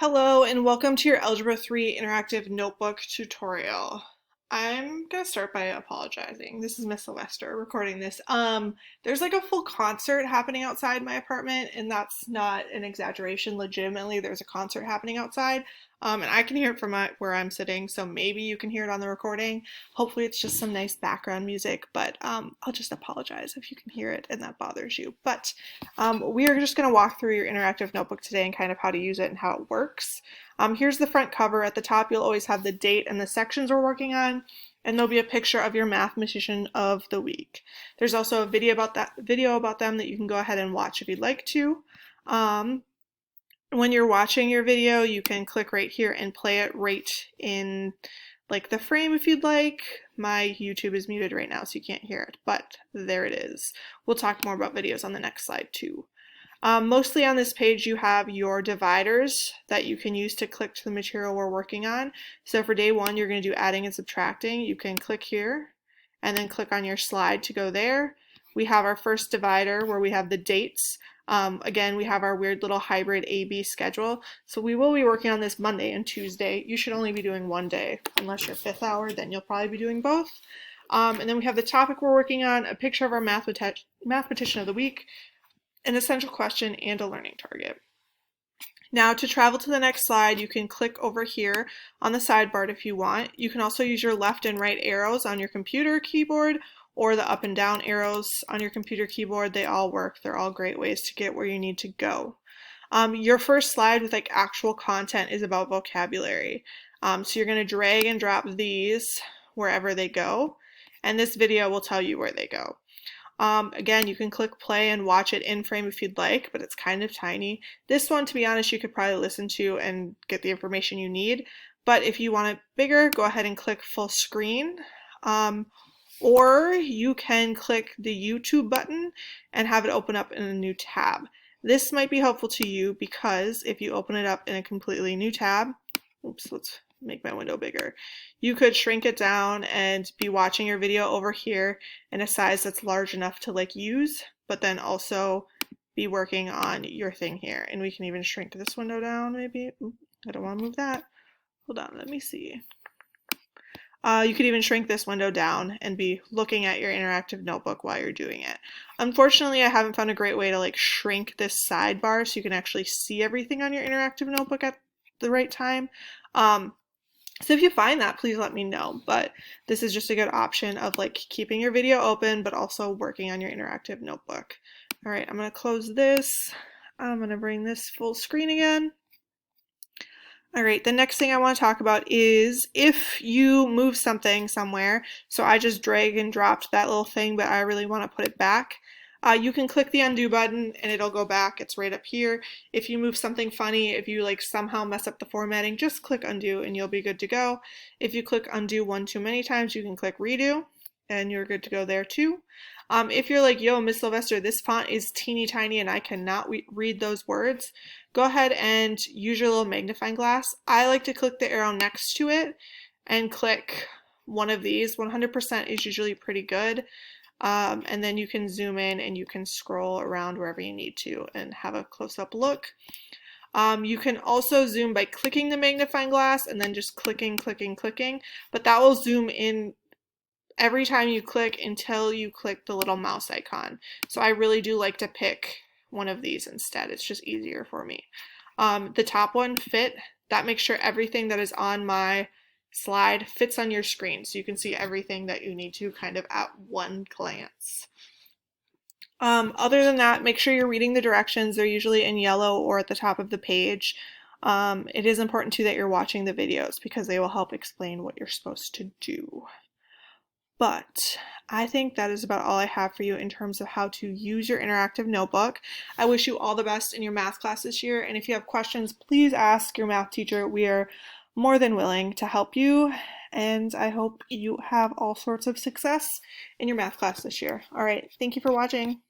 Hello and welcome to your Algebra 3 interactive notebook tutorial. I'm gonna start by apologizing. This is Miss Sylvester recording this. There's like a full concert happening outside my apartment, and that's not an exaggeration. Legitimately, there's a concert happening outside. And I can hear it from where I'm sitting, so maybe you can hear it on the recording. Hopefully it's just some nice background music, but I'll just apologize if you can hear it and that bothers you. But we are just going to walk through your interactive notebook today and kind of how to use it and how it works. Here's the front cover. At the top, you'll always have the date and the sections we're working on, and there'll be a picture of your mathematician of the week. There's also a video about them that you can go ahead and watch if you'd like to. When you're watching your video, you can click right here and play it right in like the frame if you'd like. My YouTube is muted right now, so you can't hear it, but there it is. We'll talk more about videos on the next slide too. Mostly on this page you have your dividers that you can use to click to the material we're working on. So for day one, you're going to do adding and subtracting. You can click here and then click on your slide to go there. We have our first divider where we have the dates. Again, we have our weird little hybrid A-B schedule. So we will be working on this Monday and Tuesday. You should only be doing one day. Unless you're fifth hour, then you'll probably be doing both. And then we have the topic we're working on, a picture of our mathematician of the week, an essential question, and a learning target. Now to travel to the next slide, you can click over here on the sidebar if you want. You can also use your left and right arrows on your computer keyboard or the up and down arrows on your computer keyboard. They all work. They're all great ways to get where you need to go. Your first slide with like actual content is about vocabulary. So you're going to drag and drop these wherever they go, and this video will tell you where they go. Again, you can click play and watch it in frame if you'd like, but it's kind of tiny. This one, to be honest, you could probably listen to and get the information you need. But if you want it bigger, go ahead and click full screen. Or you can click the YouTube button and have it open up in a new tab. This might be helpful to you because if you open it up in a completely new tab, oops, let's make my window bigger. You could shrink it down and be watching your video over here in a size that's large enough to like use, but then also be working on your thing here. And we can even shrink this window down maybe. Ooh, I don't want to move that. Hold on, let me see. You could even shrink this window down and be looking at your interactive notebook while you're doing it. Unfortunately, I haven't found a great way to like shrink this sidebar so you can actually see everything on your interactive notebook at the right time. So if you find that, please let me know, but this is just a good option of like keeping your video open, but also working on your interactive notebook. All right, I'm going to close this. I'm going to bring this full screen again. All right, the next thing I want to talk about is if you move something somewhere, so I just drag and dropped that little thing, but I really want to put it back. You can click the undo button and it'll go back. It's right up here. If you move something funny, if you like somehow mess up the formatting, just click undo and you'll be good to go. If you click undo one too many times, you can click redo and you're good to go there too. If you're like, yo, Miss Sylvester, this font is teeny tiny and I cannot read those words, go ahead and use your little magnifying glass. I like to click the arrow next to it and click one of these. 100% is usually pretty good. And then you can zoom in and you can scroll around wherever you need to and have a close-up look. You can also zoom by clicking the magnifying glass and then just clicking, but that will zoom in every time you click until you click the little mouse icon. So I really do like to pick one of these instead. It's just easier for me. The top one, fit, that makes sure everything that is on my slide fits on your screen so you can see everything that you need to kind of at one glance. Other than that, make sure you're reading the directions. They're usually in yellow or at the top of the page. It is important too that you're watching the videos because they will help explain what you're supposed to do. But I think that is about all I have for you in terms of how to use your interactive notebook. I wish you all the best in your math class this year, and if you have questions, please ask your math teacher. We are more than willing to help you, and I hope you have all sorts of success in your math class this year. All right, thank you for watching.